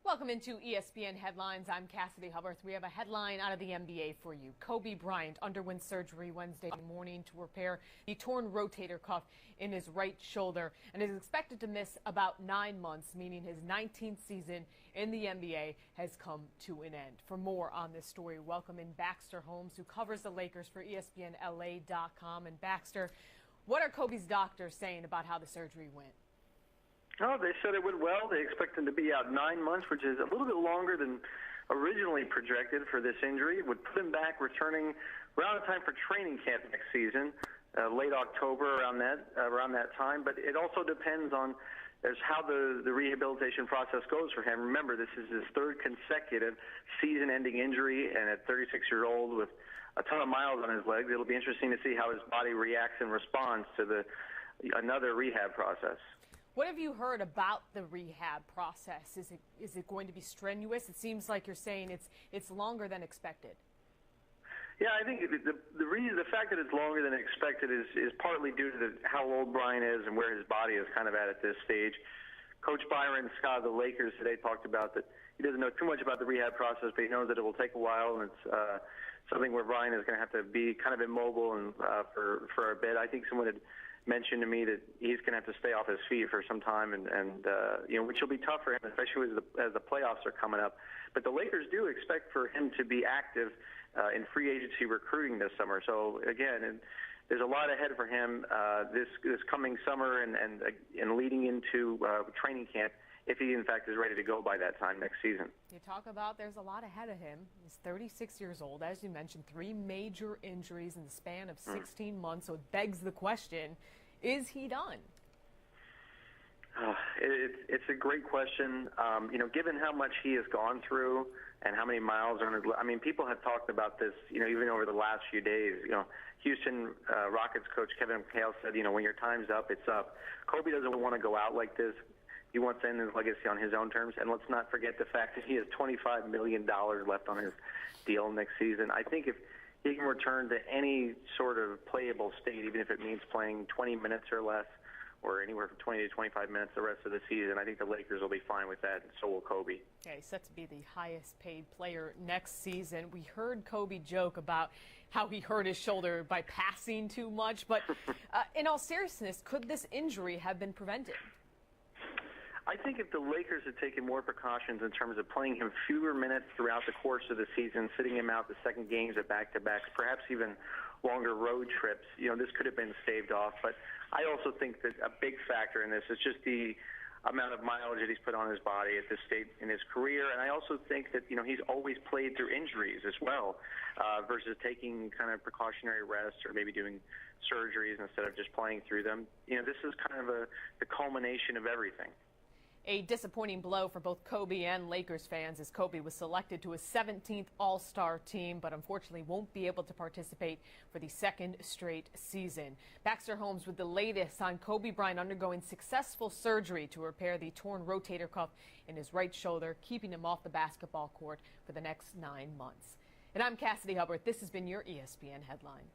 Welcome into ESPN Headlines. I'm Cassidy Hubbard. We have a headline out of the NBA for you. Kobe Bryant underwent surgery Wednesday morning to repair the torn rotator cuff in his right shoulder and is expected to miss about 9 months, meaning his 19th season in the NBA has come to an end. For more on this story, welcome in Baxter Holmes, who covers the Lakers for ESPNLA.com. And Baxter, what are Kobe's doctors saying about how the surgery went? Oh, they said it went well. They expect him to be out 9 months, which is a little bit longer than originally projected for this injury. It would put him back returning around the time for training camp next season, late October, around that time. But it also depends on how the rehabilitation process goes for him. Remember, this is his third consecutive season-ending injury, and at 36 years old with a ton of miles on his legs, it'll be interesting to see how his body reacts and responds to another rehab process. What have you heard about the rehab process? Is it going to be strenuous? It seems like you're saying it's longer than expected. Yeah, I think the fact that it's longer than expected is partly due to how old Brian is and where his body is kind of at this stage. Coach Byron Scott of the Lakers today talked about that he doesn't know too much about the rehab process, but he knows that it will take a while, and it's something where Brian is going to have to be kind of immobile and for a bit. I think someone had mentioned to me that he's going to have to stay off his feet for some time, and which will be tough for him, especially as the playoffs are coming up. But the Lakers do expect for him to be active in free agency recruiting this summer. So again, there's a lot ahead for him this coming summer and leading into training camp, if he in fact is ready to go by that time next season. You talk about there's a lot ahead of him. He's 36 years old, as you mentioned, 3 major injuries in the span of 16 months. So it begs the question, is he done? It's a great question. Given how much he has gone through and how many miles are on his, people have talked about this, even over the last few days. Houston Rockets coach Kevin McHale said, when your time's up, it's up. Kobe doesn't want to go out like this. He wants to end his legacy on his own terms. And let's not forget the fact that he has $25 million left on his deal next season. I think if he can return to any sort of playable state, even if it means playing 20 minutes or less, or anywhere from 20 to 25 minutes the rest of the season, I think the Lakers will be fine with that, and so will Kobe. Yeah, he's set to be the highest paid player next season. We heard Kobe joke about how he hurt his shoulder by passing too much, but in all seriousness, could this injury have been prevented? I think if the Lakers had taken more precautions in terms of playing him fewer minutes throughout the course of the season, sitting him out the second games at back-to-backs, perhaps even longer road trips, this could have been staved off. But I also think that a big factor in this is just the amount of mileage that he's put on his body at this stage in his career. And I also think that, he's always played through injuries as well, versus taking kind of precautionary rest or maybe doing surgeries instead of just playing through them. This is kind of the culmination of everything. A disappointing blow for both Kobe and Lakers fans, as Kobe was selected to his 17th All-Star team, but unfortunately won't be able to participate for the second straight season. Baxter Holmes with the latest on Kobe Bryant undergoing successful surgery to repair the torn rotator cuff in his right shoulder, keeping him off the basketball court for the next 9 months. And I'm Cassidy Hubbard. This has been your ESPN Headline.